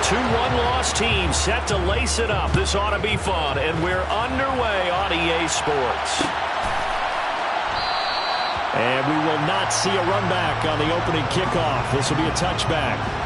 two one-loss teams set to lace it up. This ought to be fun, and we're underway on EA Sports. And we will not see a run back on the opening kickoff. This will be a touchback.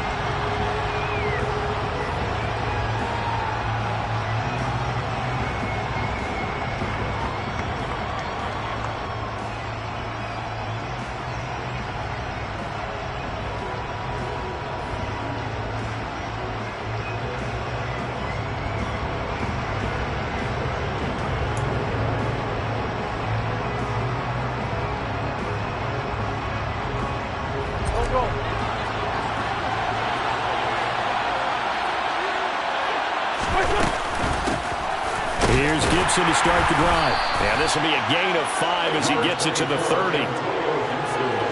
Here's Gibson to start the drive. And this will be a gain of 5 as he gets it to the 30.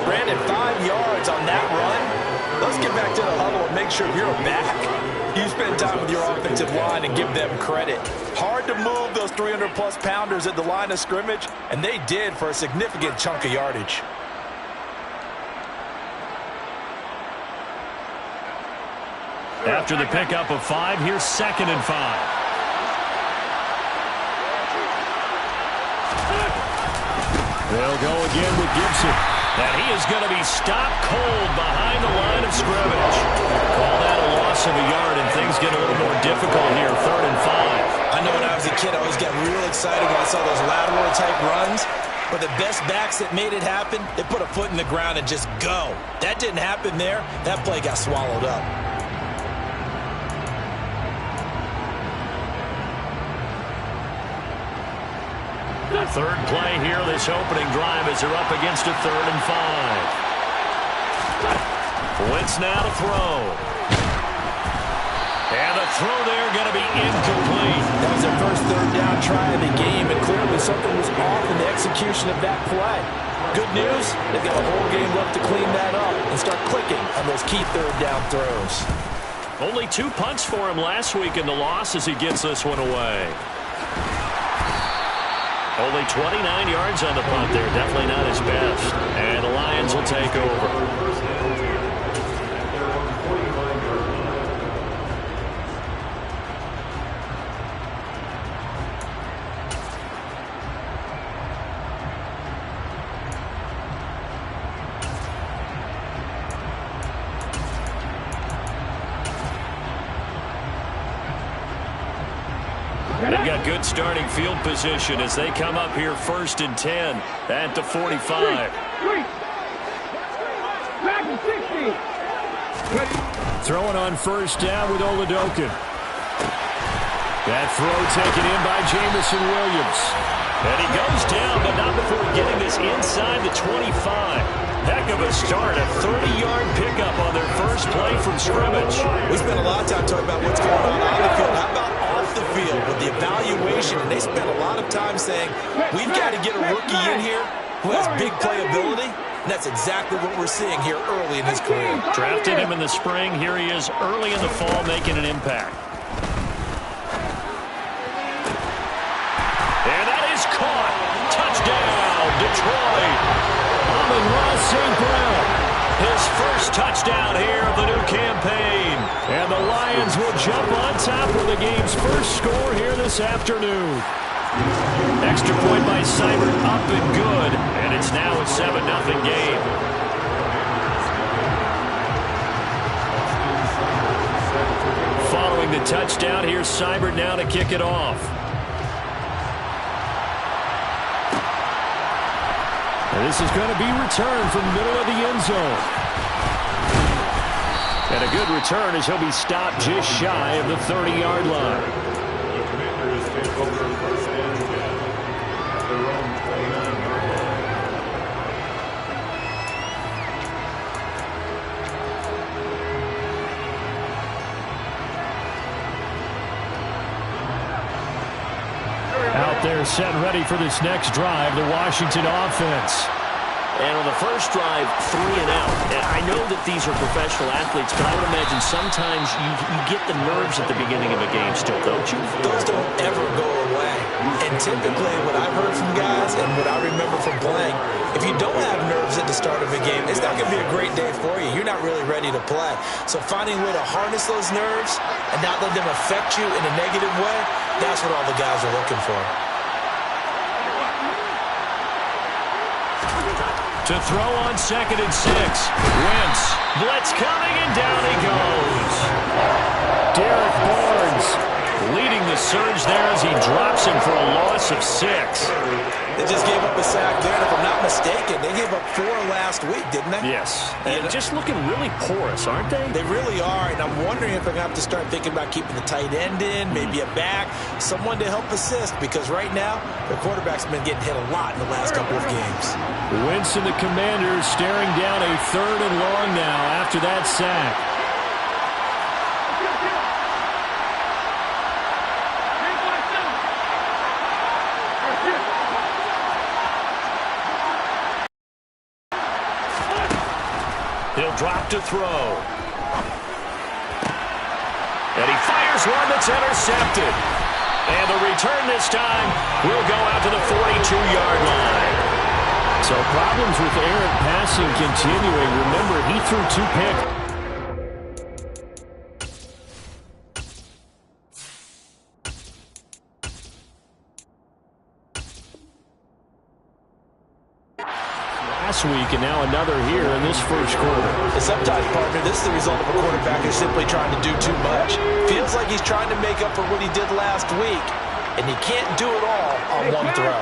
Brandon, 5 yards on that run. Let's get back to the huddle and make sure you're back. You spend time with your offensive line and give them credit. Hard to move those 300-plus pounders at the line of scrimmage, and they did for a significant chunk of yardage. After the pickup of 5, here's 2nd and 5. They'll go again with Gibson. And he is going to be stopped cold behind the line of scrimmage. Call that a loss of a yard, and things get a little more difficult here, 3rd and 5. I know when I was a kid, I always got real excited when I saw those lateral-type runs. But the best backs that made it happen, they put a foot in the ground and just go. That didn't happen there. That play got swallowed up. Third play here, this opening drive as they're up against a 3rd and 5. Wentz now to throw. And the throw there going to be incomplete. That was their first 3rd down try of the game, and clearly something was off in the execution of that play. Good news, they've got a whole game left to clean that up and start clicking on those key 3rd down throws. Only 2 punts for him last week in the loss as he gets this one away. Only 29 yards on the punt there. Definitely not his best. And the Lions will take over. They've got good starting field position as they come up here 1st and 10 at the 45. Throwing on 1st down with Oladokin. That throw taken in by Jamison Williams. And he goes down, but not before getting this inside the 25. Heck of a start, a 30-yard pickup on their first play from scrimmage. We spent a lot of time talking about what's going on the field. How about off the field with the evaluation? And they spent a lot of time saying, we've got to get a rookie in here who has big playability. And that's exactly what we're seeing here early in his career. Drafted him in the spring. Here he is early in the fall making an impact. And that is caught. Touchdown, Detroit. Amon-Ra St. Brown. His first touchdown here of the new campaign. And the Lions will jump on top with the game's first score here this afternoon. Extra point by Seibert, up and good. And it's now a 7-0 game. Following the touchdown, here's Seibert now to kick it off. And this is going to be returned from the middle of the end zone. And a good return as he'll be stopped just shy of the 30-yard line. Out there set ready for this next drive, the Washington offense. And on the first drive, 3 and out. And I know that these are professional athletes, but I would imagine sometimes you get the nerves at the beginning of a game still, don't you? Those don't ever go away. And typically what I've heard from guys and what I remember from playing, if you don't have nerves at the start of a game, it's not going to be a great day for you. You're not really ready to play. So finding a way to harness those nerves and not let them affect you in a negative way, that's what all the guys are looking for. To throw on 2nd and 6. Wentz. Blitz coming, and down he goes. Derek Barnes leading the surge there as he drops him for a loss of 6. They just gave up a sack there, and if I'm not mistaken, they gave up 4 last week, didn't they? Yes. And just looking really porous, aren't they? They really are, and I'm wondering if they're going to have to start thinking about keeping the tight end in, maybe a back, someone to help assist, because right now, their quarterback's been getting hit a lot in the last couple of games. Wentz and the Commanders staring down a 3rd and long now after that sack. He'll drop to throw. And he fires one that's intercepted. And the return this time will go out to the 42-yard line. So problems with errant passing continuing. Remember, he threw 2 picks. Last week, and now another here in this first quarter. And sometimes, partner, this is the result of a quarterback who's simply trying to do too much. Feels like he's trying to make up for what he did last week, and he can't do it all on one throw.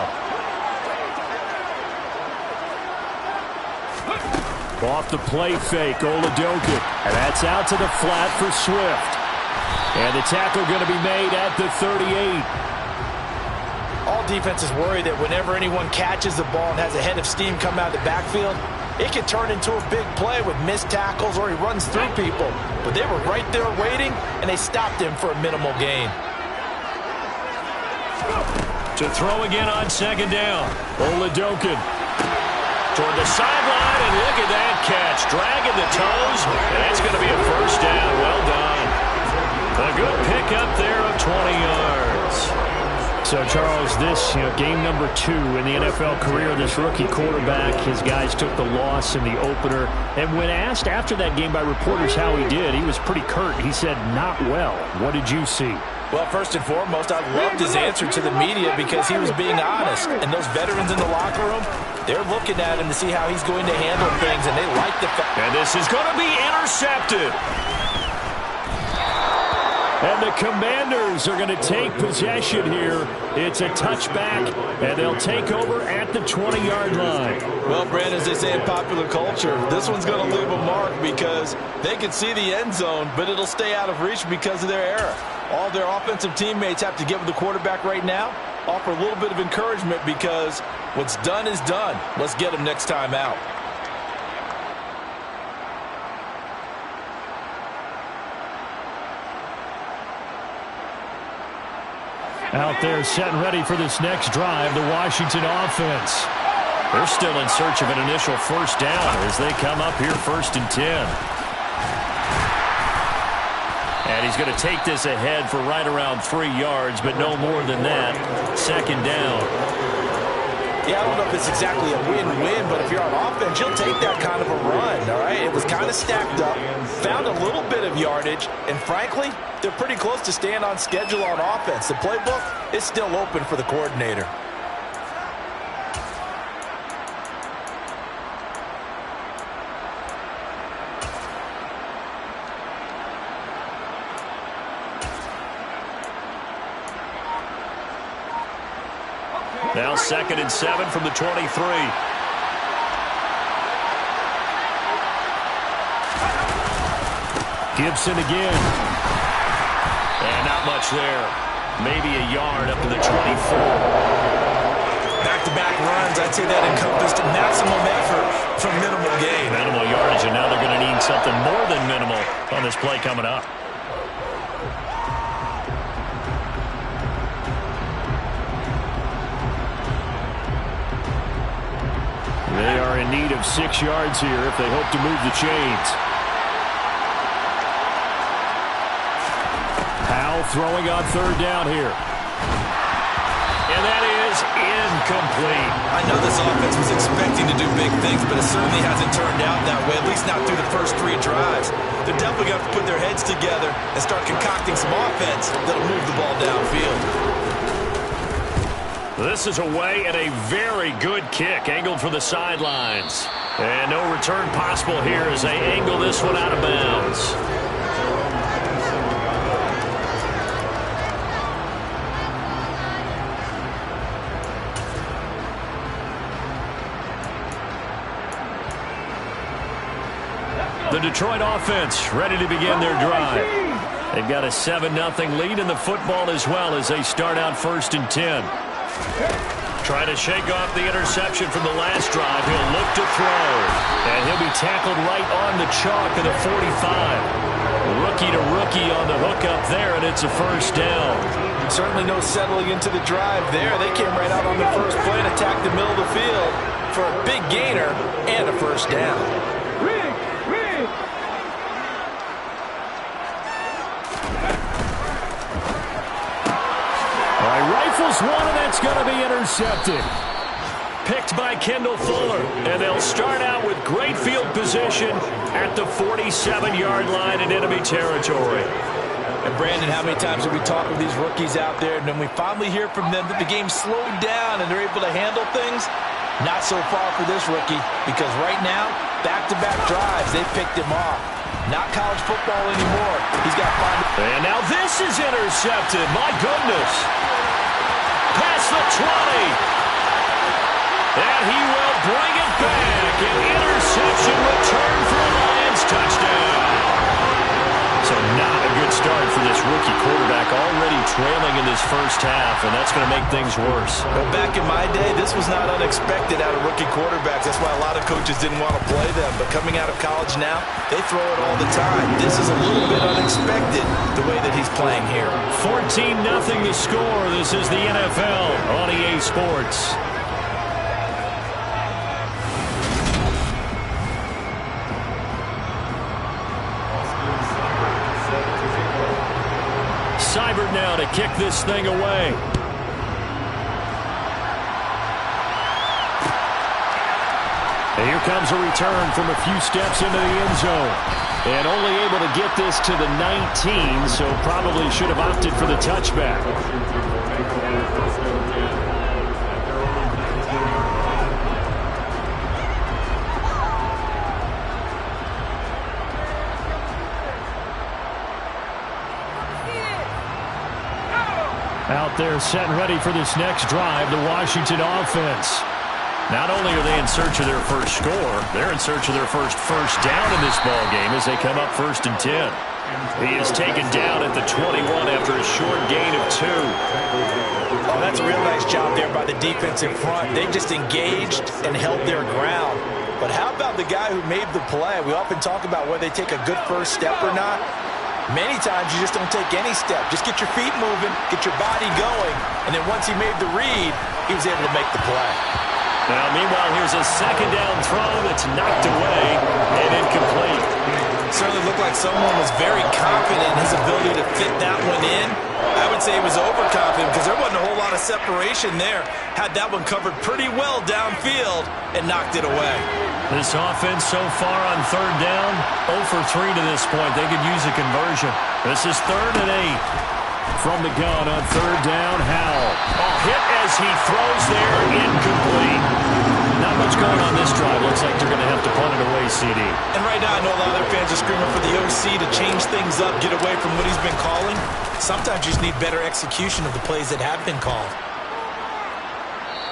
Off the play fake, Oladokun. And that's out to the flat for Swift. And the tackle going to be made at the 38. All defenses worry that whenever anyone catches the ball and has a head of steam come out of the backfield, it can turn into a big play with missed tackles or he runs through people. But they were right there waiting, and they stopped him for a minimal gain. To throw again on 2nd down. Oladokun toward the sideline, and look at that catch. Dragging the toes, and that's going to be a first down. Well done. A good pickup there of 20 yards. So, Charles, this game number 2 in the NFL career, this rookie quarterback, his guys took the loss in the opener. And when asked after that game by reporters how he did, he was pretty curt. He said, not well. What did you see? Well, first and foremost, I loved his answer to the media because he was being honest. And those veterans in the locker room, they're looking at him to see how he's going to handle things, and they like the fact. And this is going to be intercepted. And the Commanders are going to take possession here. It's a touchback, and they'll take over at the 20-yard line. Well, Brandon, as they say in popular culture, this one's going to leave a mark because they can see the end zone, but it'll stay out of reach because of their error. All their offensive teammates have to give the quarterback right now, offer a little bit of encouragement because what's done is done. Let's get him next time out. Out there setting ready for this next drive, the Washington offense. They're still in search of an initial first down as they come up here 1st and 10. And he's going to take this ahead for right around 3 yards, but no more than that. 2nd down. Yeah, I don't know if it's exactly a win-win, but if you're on offense, you'll take that kind of a run, all right? It was kind of stacked up, found a little bit of yardage, and frankly, they're pretty close to staying on schedule on offense. The playbook is still open for the coordinator. Now 2nd and 7 from the 23. Gibson again. And not much there. Maybe a yard up to the 24. Back-to-back runs, I'd say that encompassed maximum effort from minimal gain. Minimal yardage, and now they're going to need something more than minimal on this play coming up. They are in need of 6 yards here if they hope to move the chains. Powell throwing on 3rd down here. And that is incomplete. I know this offense was expecting to do big things, but it certainly hasn't turned out that way, at least not through the first 3 drives. They're definitely going to have to put their heads together and start concocting some offense that'll move the ball downfield. This is away and a very good kick, angled for the sidelines. And no return possible here as they angle this one out of bounds. The Detroit offense ready to begin their drive. They've got a 7-0 lead in the football as well as they start out 1st and 10. Trying to shake off the interception from the last drive. He'll look to throw. And he'll be tackled right on the chalk of the 45. Rookie to rookie on the hook up there, and it's a 1st down. Certainly no settling into the drive there. They came right out on the first play and attacked the middle of the field for a big gainer and a 1st down. Rifles one, and that's going to be intercepted. Picked by Kendall Fuller, and they'll start out with great field position at the 47-yard line in enemy territory. And Brandon, how many times have we talked with these rookies out there, and then we finally hear from them that the game slowed down and they're able to handle things? Not so far for this rookie, because right now, back-to-back drives, they picked him off. Not college football anymore. He's got 5. And now this is intercepted. My goodness. Past the 20. And he will bring it back. An interception return for a Lions touchdown. So not a good start for this rookie quarterback, already trailing in this first half, and that's going to make things worse. Well, back in my day, this was not unexpected out of rookie quarterbacks. That's why a lot of coaches didn't want to play them. But coming out of college now, they throw it all the time. This is a little bit unexpected, the way that he's playing here. 14-0 the score. This is the NFL on EA Sports. Seibert now to kick this thing away. And here comes a return from a few steps into the end zone. And only able to get this to the 19, so probably should have opted for the touchback. Out there set and ready for this next drive, the Washington offense. Not only are they in search of their first score, they're in search of their first down in this ball game as they come up 1st and 10. He is taken down at the 21 after a short gain of 2. Oh, that's a real nice job there by the defense in front. They just engaged and held their ground. But how about the guy who made the play? We often talk about whether they take a good first step or not. Many times you just don't take any step. Just get your feet moving, get your body going, and then once he made the read, he was able to make the play. Now, meanwhile, here's a 2nd down throw that's knocked away and incomplete. Certainly looked like someone was very confident in his ability to fit that one in. I would say he was overconfident because there wasn't a whole lot of separation there. Had that one covered pretty well downfield and knocked it away. This offense so far on 3rd down, 0 for 3 to this point. They could use a conversion. This is 3rd and 8. From the gun on 3rd down, Howell. Hit as he throws there, incomplete. Not much going on this drive. Looks like they're going to have to punt it away, CD. And right now, I know a lot of their fans are screaming for the OC to change things up, get away from what he's been calling. Sometimes you just need better execution of the plays that have been called.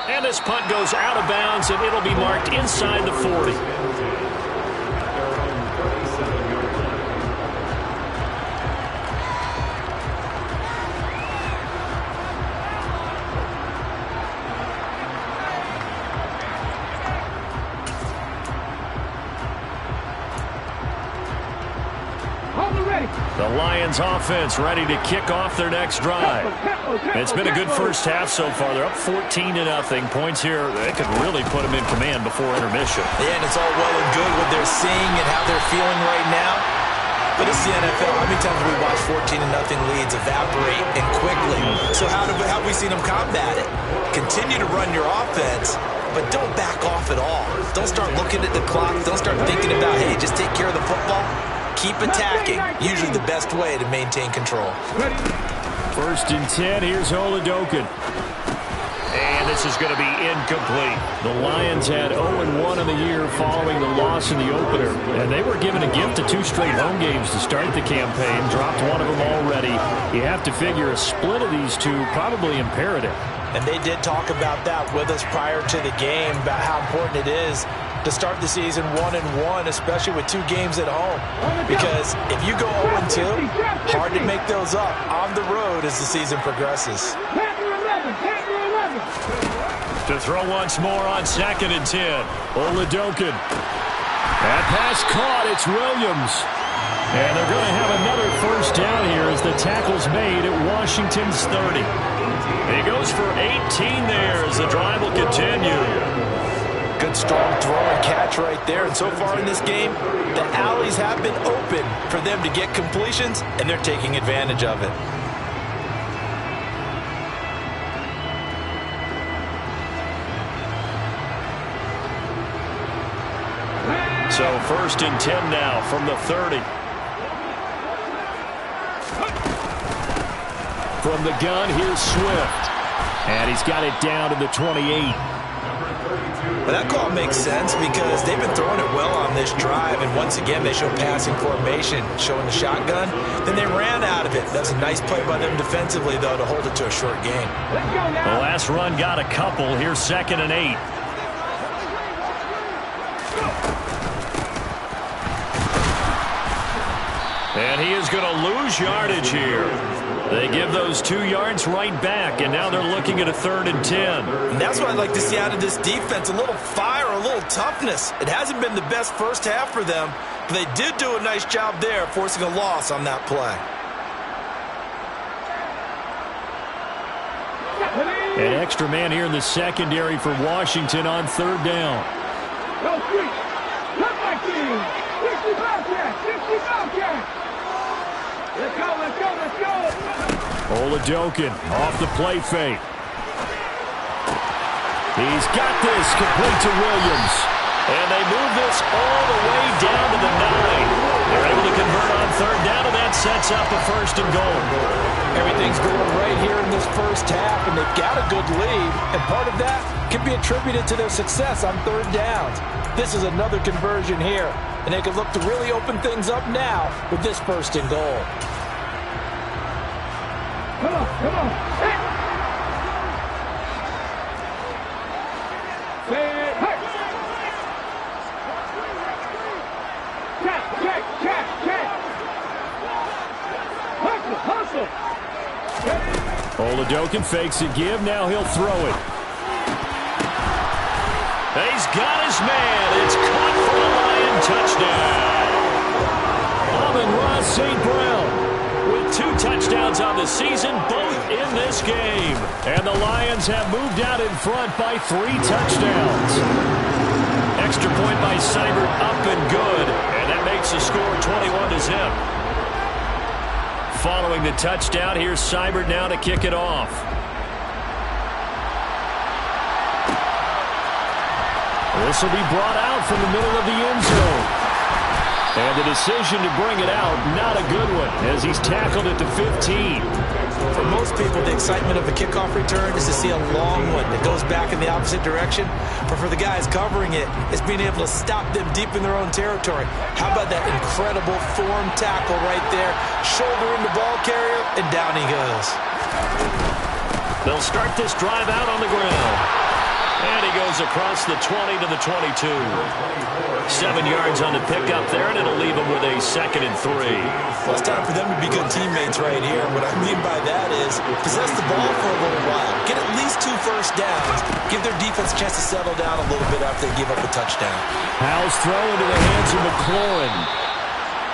And this punt goes out of bounds, and it'll be marked inside the 40. Hold it ready. The Lions offense ready to kick off their next drive. It's been a good first half so far. They're up 14-0. Points here, they could really put them in command before intermission. Yeah, and it's all well and good what they're seeing and how they're feeling right now. But it's the NFL. How many times have we watched 14-0 leads evaporate and quickly? So how have we seen them combat it? Continue to run your offense, but don't back off at all. Don't start looking at the clock. Don't start thinking about, hey, just take care of the football. Keep attacking. Usually the best way to maintain control. 1st and 10. Here's Oladokin. And this is going to be incomplete. The Lions had 0-1 in the year following the loss in the opener. And they were given a gift of 2 straight home games to start the campaign. Dropped one of them already. You have to figure a split of these two probably imperative. And they did talk about that with us prior to the game, about how important it is to start the season 1-1, especially with 2 games at home. Because if you go 0-2, hard to make those up on the road as the season progresses. To throw once more on 2nd and 10. Oladokin. That pass caught. It's Williams. And they're going to have another 1st down here as the tackle's made at Washington's 30. He goes for 18 there as the drive will continue. Good, strong throw and catch right there. And so far in this game, the alleys have been open for them to get completions, and they're taking advantage of it. So 1st and 10 now from the 30. From the gun, here's Swift. And he's got it down to the 28. Well, that call makes sense because they've been throwing it well on this drive. And once again, they show passing formation, showing the shotgun. Then they ran out of it. That's a nice play by them defensively, though, to hold it to a short gain. The last run got a couple. Here's 2nd and 8. And he is going to lose yardage here. They give those 2 yards right back, and now they're looking at a 3rd and 10. And that's what I'd like to see out of this defense, a little fire, a little toughness. It hasn't been the best first half for them, but they did do a nice job there, forcing a loss on that play. An extra man here in the secondary for Washington on 3rd down. Let's go, let's go, let's go. Oladokin off the play fake. He's got this complete to Williams. And they move this all the way down to the 9. They're able to convert on 3rd down, and that sets up a 1st and goal. Everything's going right here in this first half, and they've got a good lead. And part of that can be attributed to their success on 3rd downs. This is another conversion here, and they can look to really open things up now with this 1st and goal. Come on, come on. Hey. Hey. Check. Hustle. Oladokin fakes a give. Now he'll throw it. He's got his man. It's caught for the Lion touchdown. Amon-Ra St. Brown with 2 touchdowns on the season, both in this game. And the Lions have moved out in front by 3 touchdowns. Extra point by Seibert up and good. And that makes the score 21-0. Following the touchdown, here's Seibert now to kick it off. This will be brought out from the middle of the end zone. And the decision to bring it out, not a good one, as he's tackled at the 15. For most people, the excitement of a kickoff return is to see a long one that goes back in the opposite direction. But for the guys covering it, it's being able to stop them deep in their own territory. How about that incredible form tackle right there? Shouldering the ball carrier, and down he goes. They'll start this drive out on the ground. And he goes across the 20 to the 22. 7 yards on the pickup there, and it'll leave him with a 2nd and 3. Well, it's time for them to be good teammates right here. What I mean by that is possess the ball for a little while. Get at least 2 first downs. Give their defense a chance to settle down a little bit after they give up a touchdown. Howell's throw into the hands of McLaurin.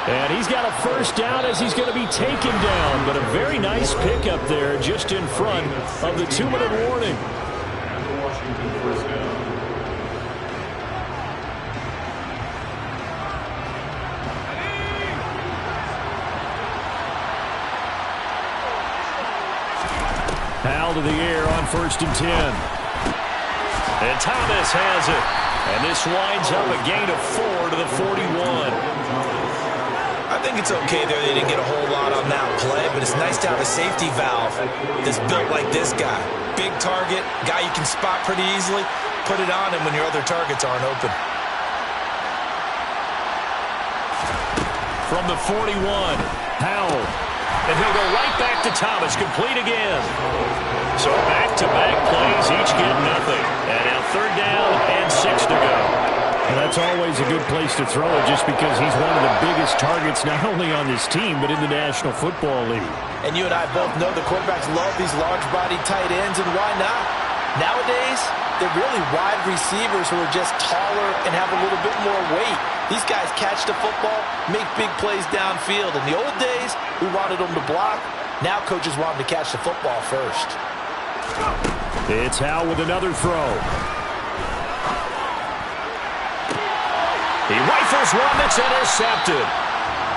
And he's got a first down as he's going to be taken down. But a very nice pickup there just in front of the 2-minute warning. Powell to the air on 1st and 10. And Thomas has it. And this winds up a gain of 4 to the 41. I think it's okay there. They didn't get a whole lot on that play, but it's nice to have a safety valve that's built like this guy. Big target, guy you can spot pretty easily. Put it on him when your other targets aren't open. From the 41, Powell. And he'll go right back to Thomas, complete again. So back-to-back plays, each get nothing. And now 3rd down and 6 to go. And that's always a good place to throw it just because he's one of the biggest targets not only on this team but in the National Football League. And you and I both know the quarterbacks love these large-bodied tight ends, and why not? Nowadays, they're really wide receivers who are just taller and have a little bit more weight. These guys catch the football, make big plays downfield. In the old days, we wanted them to block. Now coaches want them to catch the football first. It's Howe with another throw. He rifles one that's intercepted.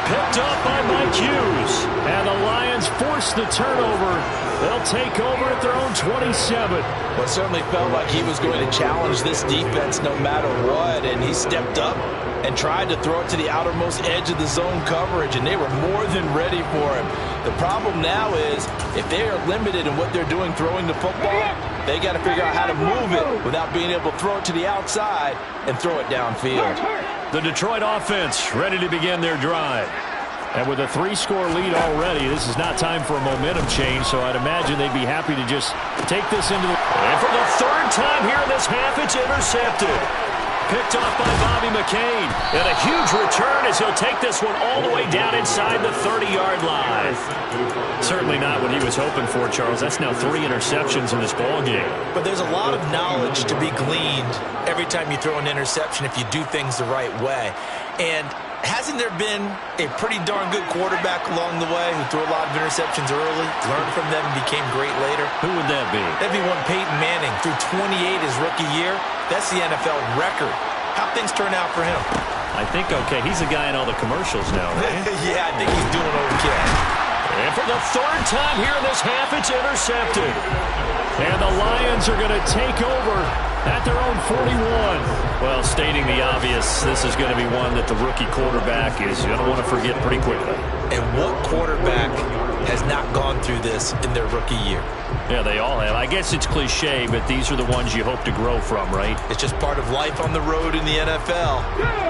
Picked up by Mike Hughes. And the Lions force the turnover. They'll take over at their own 27. Well, it certainly felt like he was going to challenge this defense no matter what, and he stepped up and tried to throw it to the outermost edge of the zone coverage, and they were more than ready for him. The problem now is if they are limited in what they're doing throwing the football, they got to figure out how to move it without being able to throw it to the outside and throw it downfield. The Detroit offense ready to begin their drive. And with a 3-score lead already, this is not time for a momentum change, so I'd imagine they'd be happy to just take this into the... And for the 3rd time here in this half, it's intercepted. Picked off by Bobby McCain. And a huge return as he'll take this one all the way down inside the 30-yard line. Certainly not what he was hoping for, Charles. That's now 3 interceptions in this ballgame. But there's a lot of knowledge to be gleaned every time you throw an interception if you do things the right way. And hasn't there been a pretty darn good quarterback along the way who threw a lot of interceptions early, learned from them, and became great later? Who would that be? That'd be one Peyton Manning. Threw 28 his rookie year. That's the NFL record. How'd things turn out for him? I think okay. He's a guy in all the commercials now, right? Yeah, I think he's doing okay. And for the 3rd time here in this half, it's intercepted. And the Lions are going to take over at their own 41. Well, stating the obvious, this is going to be one that the rookie quarterback is going to want to forget pretty quickly. And what quarterback has not gone through this in their rookie year? Yeah, they all have. I guess it's cliche, but these are the ones you hope to grow from, right? It's just part of life on the road in the NFL.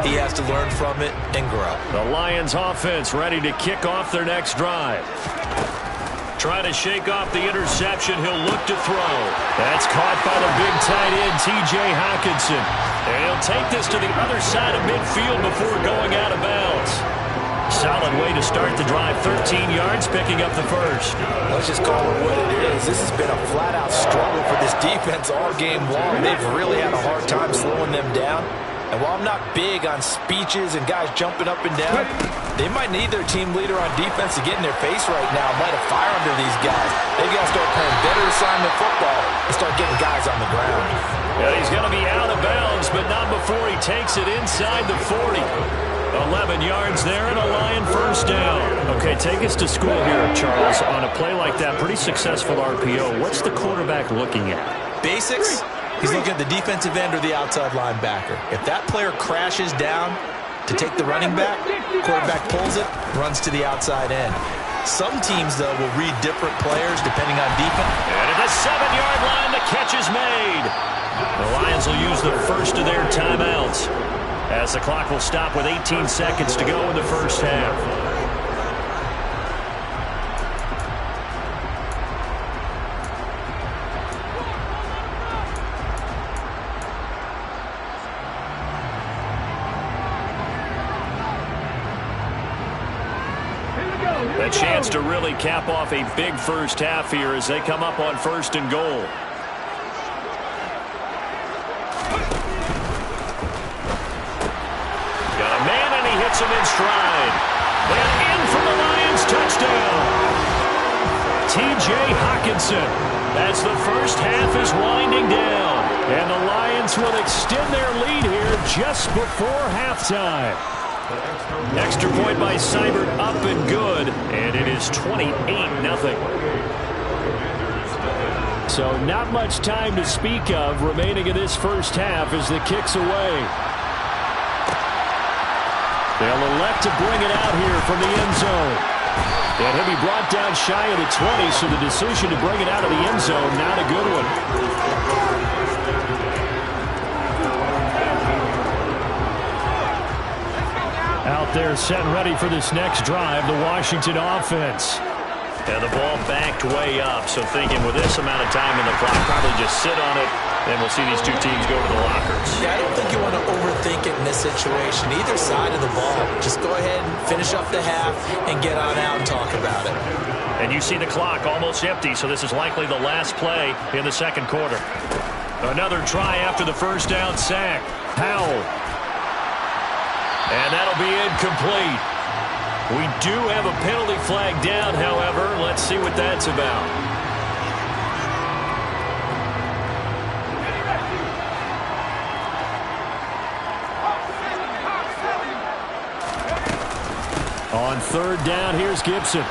He has to learn from it and grow. The Lions offense ready to kick off their next drive. Trying to shake off the interception. He'll look to throw. That's caught by the big tight end, T.J. Hockenson. And he'll take this to the other side of midfield before going out of bounds. Solid way to start the drive. 13 yards, picking up the first. Let's just call it what it is. This has been a flat-out struggle for this defense all game long. They've really had a hard time slowing them down. And while I'm not big on speeches and guys jumping up and down, they might need their team leader on defense to get in their face right now, light a fire under these guys. They've got to start playing better assignment football and start getting guys on the ground. Yeah, he's going to be out of bounds, but not before he takes it inside the 40. 11 yards there and a Lion first down. Okay, take us to school here, Charles. On a play like that, pretty successful RPO. What's the quarterback looking at? Basics. He's looking at the defensive end or the outside linebacker. If that player crashes down to take the running back, quarterback pulls it, runs to the outside end. Some teams, though, will read different players depending on defense. And at the 7-yard line, the catch is made. The Lions will use the first of their timeouts as the clock will stop with 18 seconds to go in the first half. A chance to really cap off a big first half here as they come up on 1st and goal. Got a man and he hits him in stride. T.J. Hockenson. As the first half is winding down. And the Lions will extend their lead here just before halftime. Extra point by Seibert up and good. And it is 28-0. So not much time to speak of remaining in this first half as the kick's away. They'll elect to bring it out here from the end zone. And he'll be brought down shy of the 20, so the decision to bring it out of the end zone, not a good one. Out there set and ready for this next drive, the Washington offense. Yeah, the ball backed way up, so thinking with this amount of time in the clock, probably just sit on it, and we'll see these two teams go to the lockers. Yeah, I don't think you want to overthink it in this situation. Either side of the ball, just go ahead and finish up the half and get on out and talk about it. And you see the clock almost empty, so this is likely the last play in the second quarter. Another try after the first down sack. Powell. And that'll be incomplete. We do have a penalty flag down, however. Let's see what that's about. On third down, here's Gibson.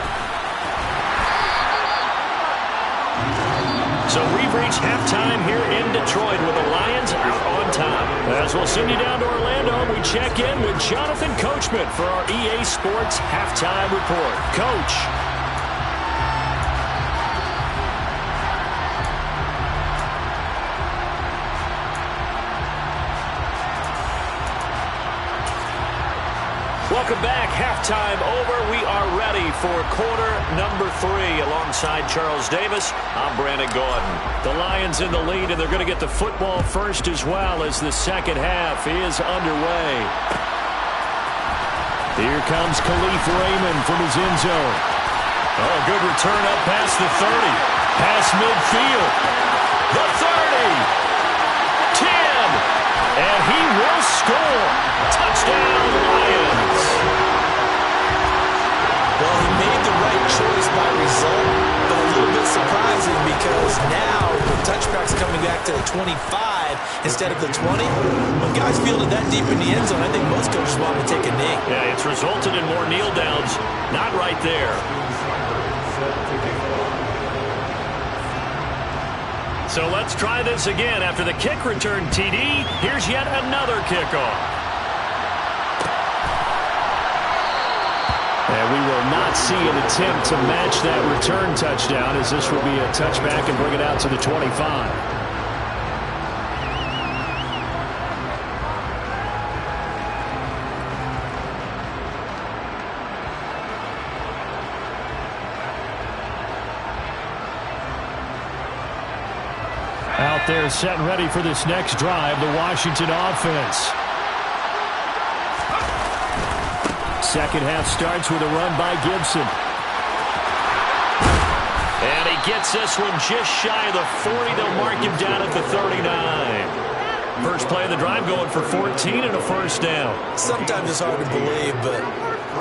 So we've reached halftime here in Detroit with the Lions out on top. As we'll send you down to Orlando, we check in with Jonathan Coachman for our EA Sports Halftime Report. Coach. Welcome back. Halftime over. We are ready for quarter number 3. Alongside Charles Davis, I'm Brandon Gordon. The Lions in the lead, and they're going to get the football first as well as the second half is underway. Here comes Khalif Raymond from his end zone. Oh, good return up past the 30. Past midfield. The 30. 10. And he will score. Touchdown, Lions. Well, he made the right choice by result, but a little bit surprising because now the touchback's coming back to the 25 instead of the 20. When guys fielded that deep in the end zone, I think most coaches want to take a knee. Yeah, it's resulted in more kneel downs. Not right there. So let's try this again. After the kick return TD, here's yet another kickoff. And we will not see an attempt to match that return touchdown, as this will be a touchback and bring it out to the 25. Out there set and ready for this next drive, the Washington offense. Second half starts with a run by Gibson. And he gets this one just shy of the 40. They'll mark him down at the 39. First play of the drive going for 14 and a first down. Sometimes it's hard to believe, but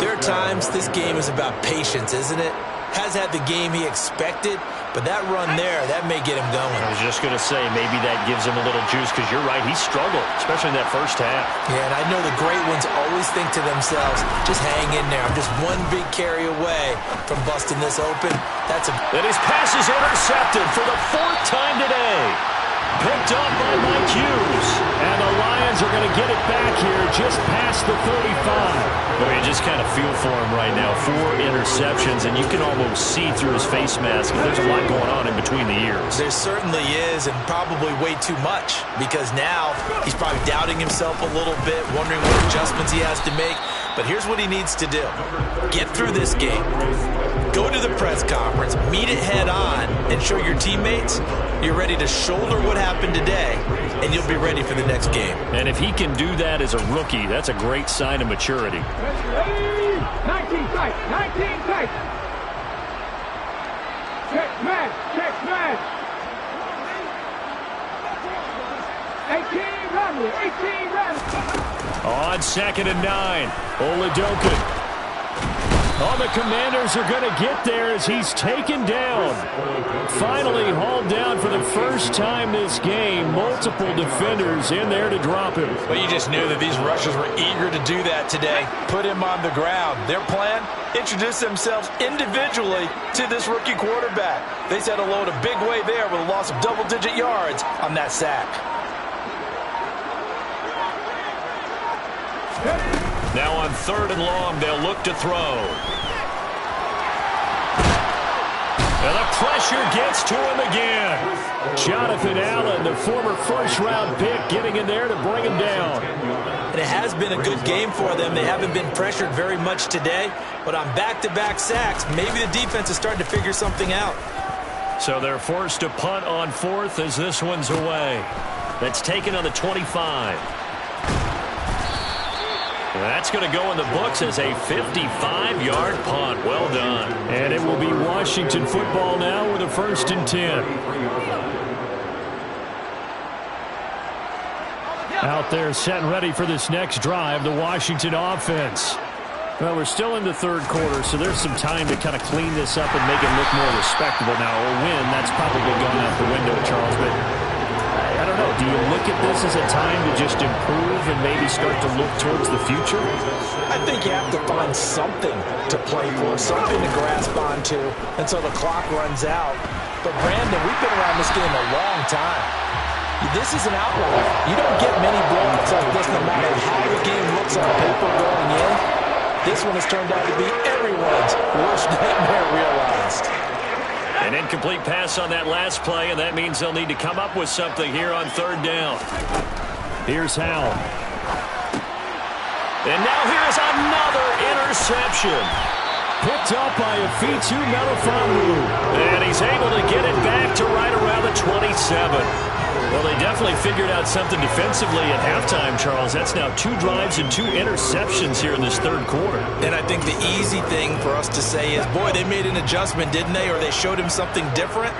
there are times this game is about patience, isn't it? Has had the game he expected, but that run there, that may get him going. I was just going to say, maybe that gives him a little juice, because you're right, he struggled, especially in that first half. Yeah, and I know the great ones always think to themselves, just hang in there. I'm just one big carry away from busting this open. And his pass is intercepted for the 4th time today. Picked up by Mike Hughes. And the Lions are going to get it back here just past the 35. Boy, you just kind of feel for him right now. 4 interceptions, and you can almost see through his face mask. There's a lot going on in between the ears. There certainly is, and probably way too much, because now he's probably doubting himself a little bit, wondering what adjustments he has to make. But here's what he needs to do. Get through this game. Go to the press conference, meet it head on, and show your teammates you're ready to shoulder what happened today, and you'll be ready for the next game. And if he can do that as a rookie, that's a great sign of maturity. 19 tight, 19 tight. Check man, check man. 18 run, 18 run. On 2nd and 9, Oladokin. Oh, the Commanders are going to get there as he's taken down. Finally hauled down for the first time this game. Multiple defenders in there to drop him. But you just knew that these rushers were eager to do that today. Put him on the ground. Their plan? Introduce themselves individually to this rookie quarterback. They set a load a big way there with a loss of double-digit yards on that sack. Now on 3rd and long, they'll look to throw. And the pressure gets to him again. Jonathan Allen, the former first-round pick, getting in there to bring him down. And it has been a good game for them. They haven't been pressured very much today, but on back-to-back sacks, maybe the defense is starting to figure something out. So they're forced to punt on 4th as this one's away. That's taken on the 25. That's going to go in the books as a 55-yard punt. Well done. And it will be Washington football now with a 1st and 10. Out there set and ready for this next drive, the Washington offense. Well, we're still in the 3rd quarter, so there's some time to kind of clean this up and make it look more respectable now. A win, that's probably gone out the window, Charles, but I don't know. Do you look at this as a time to just improve and maybe start to look towards the future? I think you have to find something to play for, something to grasp onto until the clock runs out. But, Brandon, we've been around this game a long time. This is an outlier. You don't get many blowouts like this no matter how the game looks on paper going in. This one has turned out to be everyone's worst nightmare realized. An incomplete pass on that last play, and that means they'll need to come up with something here on 3rd down. Here's Howell. And now here's another interception. Picked up by Afitu Melifonwu. And he's able to get it back to right around the 27. Well, they definitely figured out something defensively at halftime, Charles. That's now 2 drives and 2 interceptions here in this 3rd quarter. And I think the easy thing for us to say is, boy, they made an adjustment, didn't they? Or they showed him something different.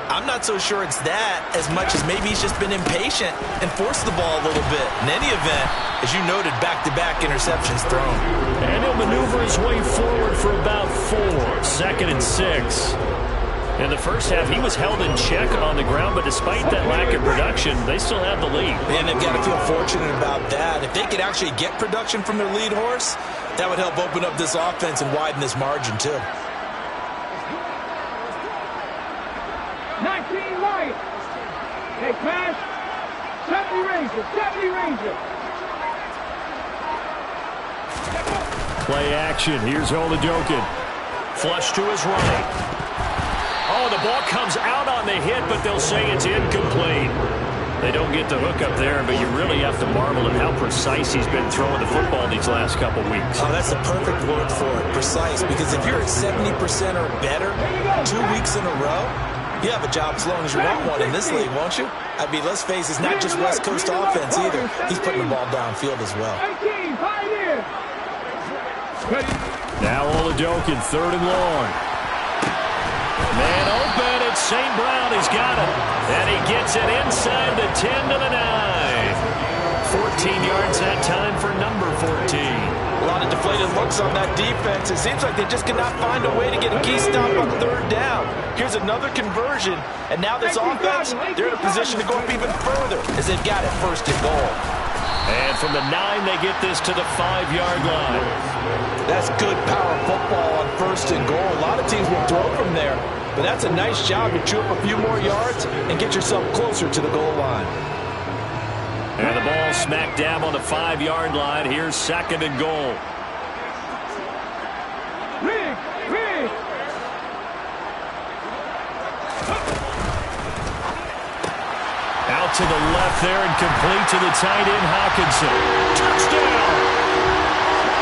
I'm not so sure it's that as much as maybe he's just been impatient and forced the ball a little bit. In any event, as you noted, back-to-back interceptions thrown. And he'll maneuver his way forward for about 4. 2nd and 6. In the first half, he was held in check on the ground, but despite that lack of production, they still have the lead. And they've got to feel fortunate about that. If they could actually get production from their lead horse, that would help open up this offense and widen this margin, too. 19 right. Hey, smash. 70 Rangers. 70 Rangers. Play action. Here's Oladokin. Flush to his right. Oh, the ball comes out on the hit, but they'll say it's incomplete. They don't get the hook up there, but you really have to marvel at how precise he's been throwing the football these last couple weeks. Oh, that's the perfect word for it, precise, because if you're at 70% or better 2 weeks in a row, you have a job as long as you want one in this league, won't you? I mean, let's face it, it's not just West Coast offense either. He's putting the ball downfield as well. 18, right in. Now Oladokin, 3rd and long. Man open, it's St. Brown. He's got it. And he gets it inside the 10 to the 9. 14 yards that time for number 14. A lot of deflated looks on that defense. It seems like they just cannot find a way to get a key stop on 3rd down. Here's another conversion, and now this offense, they're in a position to go up even further as they've got it 1st and goal. And from the 9, they get this to the 5-yard line. That's good power football on 1st and goal. A lot of teams will throw from there, but that's a nice job to chew up a few more yards and get yourself closer to the goal line. And the ball smack dab on the 5-yard line. Here's 2nd and goal. Rig. Out to the left there and complete to the tight end, Hawkinson. Touchdown!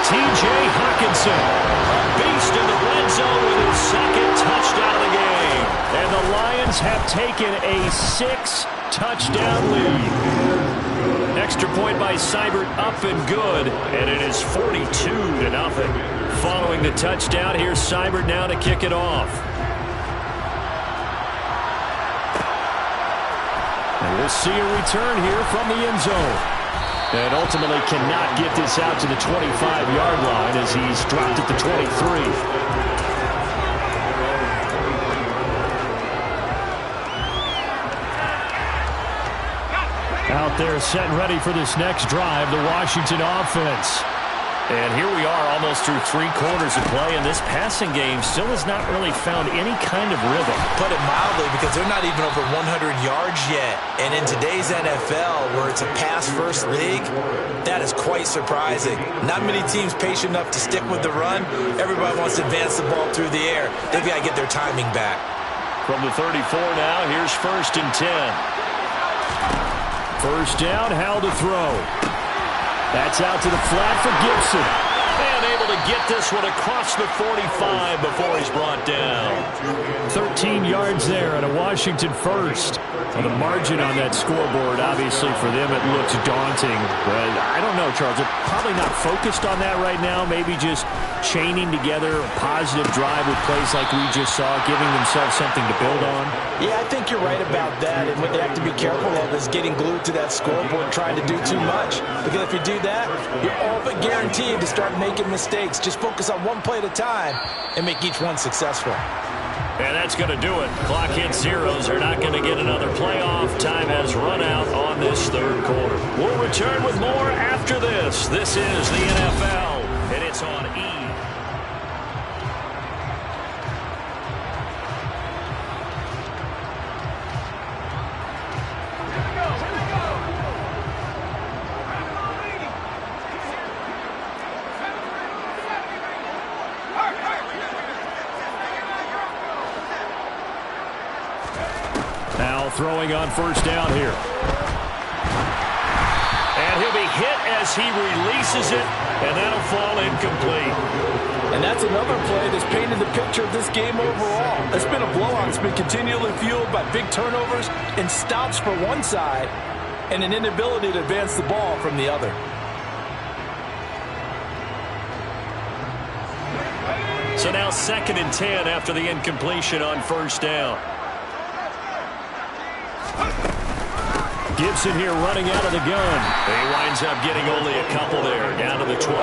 T.J. Hawkinson, a beast in the red zone with his 2nd touchdown of the game. And the Lions have taken a 6-touchdown lead. Extra point by Seibert, up and good, and it is 42-0. Following the touchdown, here's Seibert now to kick it off. And we'll see a return here from the end zone. And ultimately cannot get this out to the 25-yard line as he's dropped at the 23. Out there set and ready for this next drive, the Washington offense. And here we are almost through 3 quarters of play, and this passing game still has not really found any kind of rhythm. Put it mildly, because they're not even over 100 yards yet. And in today's NFL, where it's a pass-first league, that is quite surprising. Not many teams patient enough to stick with the run. Everybody wants to advance the ball through the air. They've got to get their timing back. From the 34 now, here's 1st and 10. First down, Howell to throw. That's out to the flat for Gibson. And able to get this one across the 45 before he's brought down. 13 yards there and a Washington first. Well, the margin on that scoreboard, obviously for them, it looks daunting. But I don't know, Charles. They're probably not focused on that right now. Maybe just chaining together a positive drive with plays like we just saw, giving themselves something to build on. Yeah, I think you're right about that. And what they have to be careful of is getting glued to that scoreboard, trying to do too much. Because if you do that, you're all but guaranteed to start making mistakes. Just focus on one play at a time and make each one successful. And that's going to do it. Clock hits zeros. They're not going to get another playoff. Time has run out on this 3rd quarter. We'll return with more after this. This is the NFL, and it's on E! Throwing on first down here. And he'll be hit as he releases it, and that'll fall incomplete. And that's another play that's painted the picture of this game overall. It's been a blowout. It's been continually fueled by big turnovers and stops for one side and an inability to advance the ball from the other. So now 2nd and 10 after the incompletion on first down. Gibson here running out of the gun. He winds up getting only a couple there, down to the 29.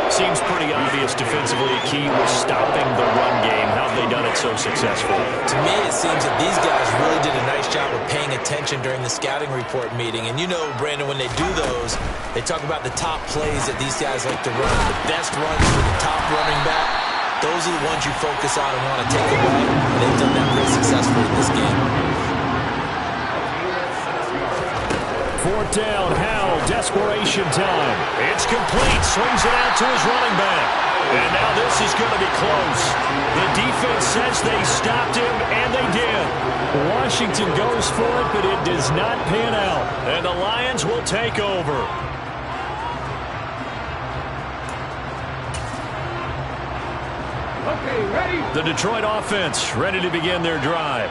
Seems pretty obvious defensively a key was stopping the run game. How have they done it so successfully? To me, it seems that these guys really did a nice job of paying attention during the scouting report meeting. And you know, Brandon, when they do those, they talk about the top plays that these guys like to run. The best runs for the top running back. Those are the ones you focus on and want to take away. And they've done that pretty successfully in this game. 4th down, Howell, desperation time. It's complete, swings it out to his running back. And now this is going to be close. The defense says they stopped him, and they did. Washington goes for it, but it does not pan out. And the Lions will take over. Okay, ready? The Detroit offense ready to begin their drive.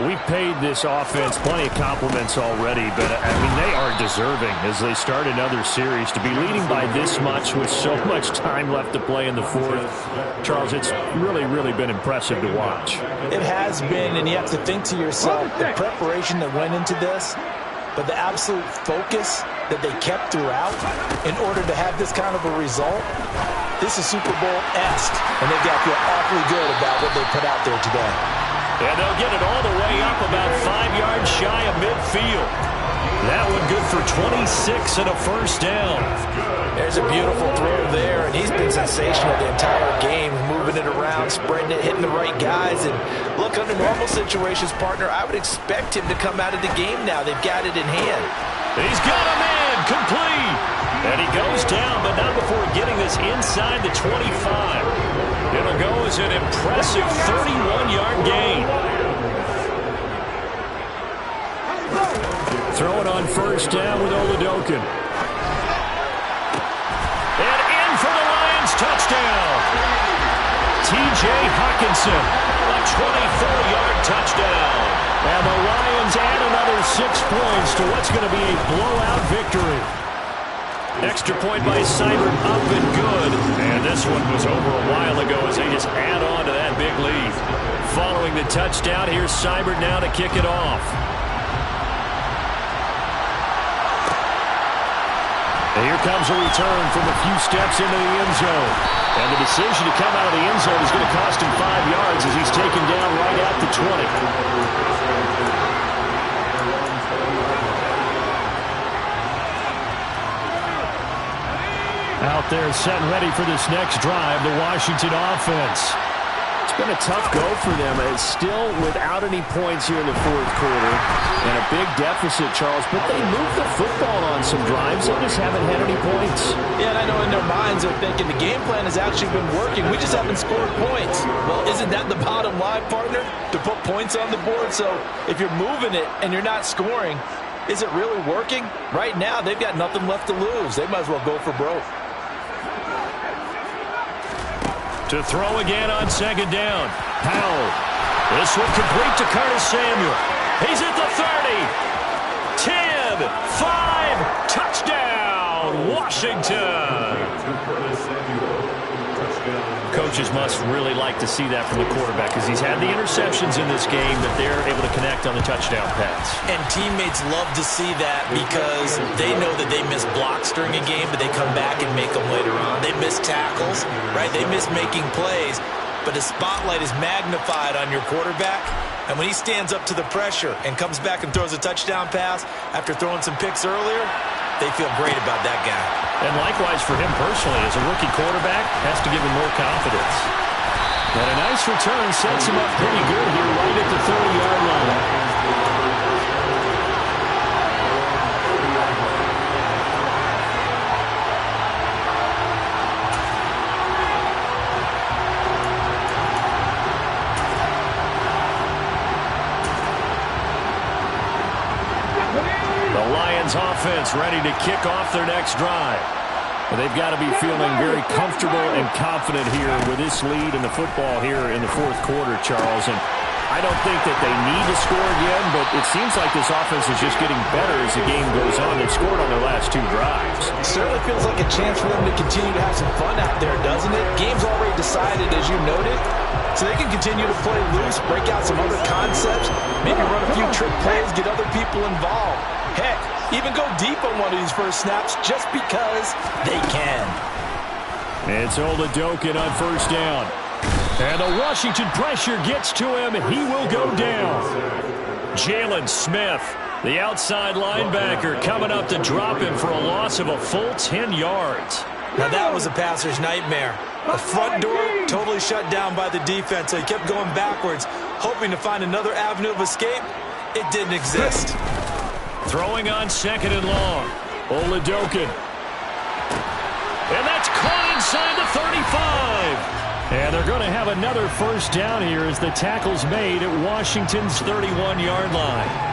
We've paid this offense plenty of compliments already, but, I mean, they are deserving as they start another series. To be leading by this much with so much time left to play in the 4th, Charles, it's really, really been impressive to watch. It has been, and you have to think to yourself, the preparation that went into this, but the absolute focus that they kept throughout in order to have this kind of a result. This is Super Bowl-esque, and they've got to feel awfully good about what they put out there today. And they'll get it all the way up about 5 yards shy of midfield. That one good for 26 and a first down. There's a beautiful throw there, and he's been sensational the entire game, moving it around, spreading it, hitting the right guys. And look, under normal situations, partner, I would expect him to come out of the game now. They've got it in hand. He's got a man, complete. And he goes down, but not before getting this inside the 25. It'll go as an impressive 31-yard gain. Throwing on first down with Oladokin. And in for the Lions, touchdown. T.J. Hawkinson, a 24-yard touchdown. And the Lions add another 6 points to what's going to be a blowout victory. Extra point by Seibert, up and good. And this one was over a while ago as they just add on to that big lead. Following the touchdown, here's Seibert now to kick it off. And here comes a return from a few steps into the end zone. And the decision to come out of the end zone is going to cost him 5 yards as he's taken down right at the 20. Out there set and ready for this next drive, the Washington offense. It's been a tough go for them. It's still without any points here in the fourth quarter. And a big deficit, Charles. But they moved the football on some drives. They just haven't had any points. Yeah, and I know in their minds they're thinking the game plan has actually been working. We just haven't scored points. Well, isn't that the bottom line, partner? To put points on the board. So if you're moving it and you're not scoring, is it really working? Right now, they've got nothing left to lose. They might as well go for broke. To throw again on second down. Powell. This one complete to Curtis Samuel. He's at the 30. 10, 5, touchdown, Washington. Coaches must really like to see that from the quarterback because he's had the interceptions in this game, but they're able to connect on the touchdown pass. And teammates love to see that because they know that they miss blocks during a game, but they come back and make them later on. They miss tackles, right? They miss making plays, but the spotlight is magnified on your quarterback. And when he stands up to the pressure and comes back and throws a touchdown pass after throwing some picks earlier, they feel great about that guy. And likewise for him personally, as a rookie quarterback, has to give him more confidence. And a nice return sets him up pretty good here right at the 30-yard line. Offense ready to kick off their next drive. They've got to be feeling very comfortable and confident here with this lead in the football here in the fourth quarter, Charles. And I don't think that they need to score again, but it seems like this offense is just getting better as the game goes on. They've scored on their last 2 drives. It certainly feels like a chance for them to continue to have some fun out there, doesn't it? Game's already decided, as you noted, so they can continue to play loose, break out some other concepts, maybe run a few trick plays, get other people involved. Heck, even go deep on one of these first snaps just because they can. It's Oladokin on first down. And the Washington pressure gets to him. He will go down. Jalen Smith, the outside linebacker, coming up to drop him for a loss of a full 10 yards. Now that was a passer's nightmare. The front door totally shut down by the defense. They kept going backwards, hoping to find another avenue of escape. It didn't exist. Throwing on second and long. Oladokin. And that's caught inside the 35. And they're going to have another first down here as the tackle's made at Washington's 31-yard line.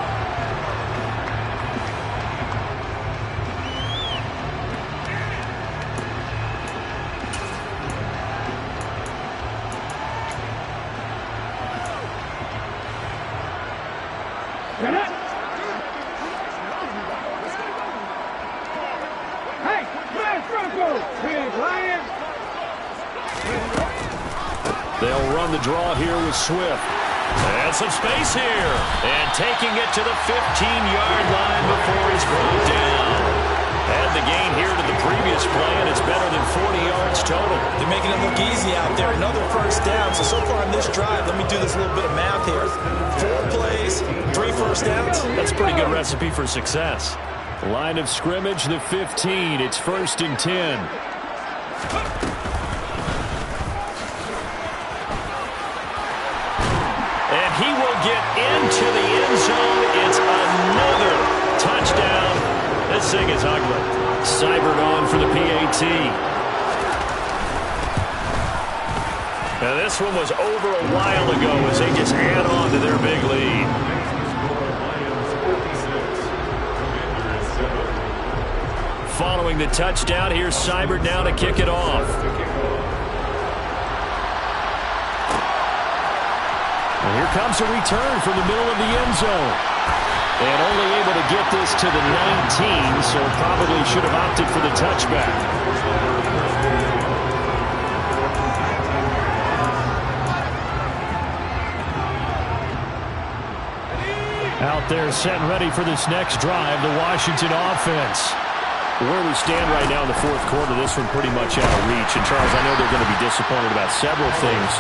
They'll run the draw here with Swift. And some space here. And taking it to the 15-yard line before he's brought down. And the gain here to the previous play, and it's better than 40 yards total. They're making it look easy out there. Another first down. So far on this drive, let me do this little bit of math here. 4 plays, 3 first downs. That's a pretty good recipe for success. Line of scrimmage, the 15. It's 1st and 10. He will get into the end zone. It's another touchdown. This thing is ugly. Seibert on for the PAT. Now this one was over a while ago as they just add on to their big lead. Following the touchdown, here's Seibert now to kick it off. And here comes a return from the middle of the end zone. And only able to get this to the 19, so probably should have opted for the touchback. Out there set and ready for this next drive, the Washington offense. Where we stand right now in the fourth quarter, this one pretty much out of reach. And, Charles, I know they're going to be disappointed about several things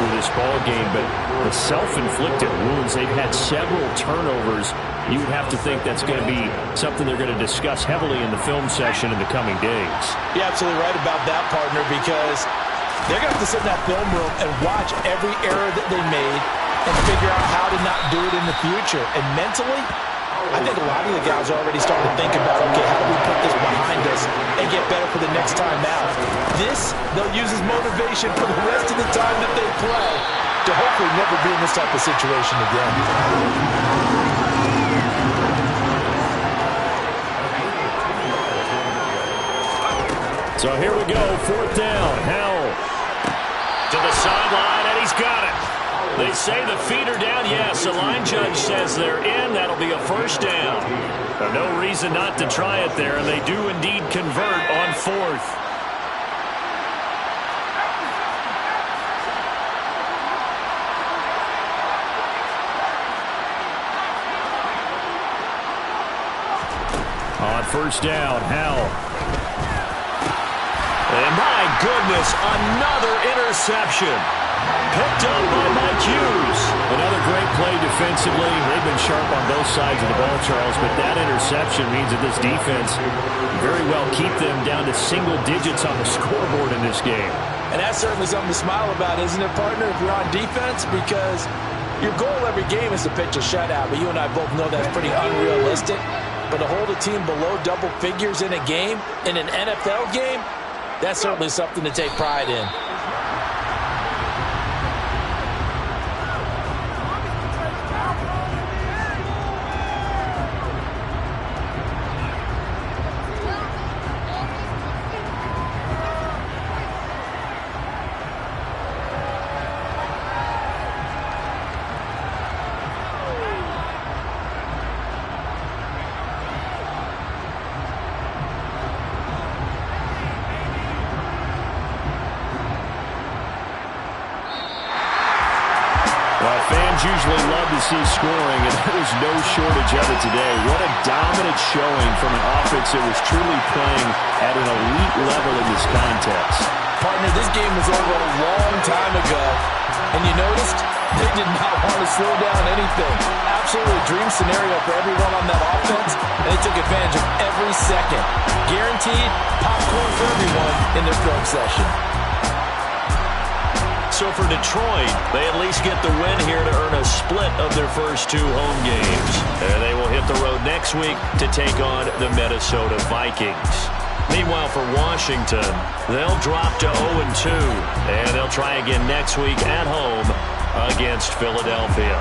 with this ball game, but the self-inflicted wounds, they've had several turnovers. You would have to think that's going to be something they're going to discuss heavily in the film session in the coming days. You're absolutely right about that, partner, because they're going to have to sit in that film room and watch every error that they made and figure out how to not do it in the future. And mentally, I think a lot of the guys are already starting to think about, okay, how do we put this behind us and get better for the next time out? This, they'll use as motivation for the rest of the time that they play to hopefully never be in this type of situation again. So here we go, fourth down. Howell to the sideline, and he's got it. They say the feet are down. Yes, the line judge says they're in. That'll be a first down. No reason not to try it there, and they do indeed convert on fourth. On first down, Howell. And my goodness, another interception. Picked up by Mike Hughes. Another great play defensively. They've been sharp on both sides of the ball, Charles, but that interception means that this defense very well keep them down to single digits on the scoreboard in this game. And that's certainly something to smile about, isn't it, partner, if you're on defense? Because your goal every game is to pitch a shutout, but you and I both know that's pretty unrealistic. But to hold a team below double figures in a game, in an NFL game, that's certainly something to take pride in. Usually love to see scoring, and there was no shortage of it today. What a dominant showing from an offense that was truly playing at an elite level in this contest. Partner, this game was over a long time ago, and you noticed they did not want to slow down anything. Absolutely a dream scenario for everyone on that offense, and they took advantage of every second. Guaranteed popcorn for everyone in their film session. So for Detroit, they at least get the win here to earn a split of their first two home games. And they will hit the road next week to take on the Minnesota Vikings. Meanwhile, for Washington, they'll drop to 0-2, and they'll try again next week at home against Philadelphia.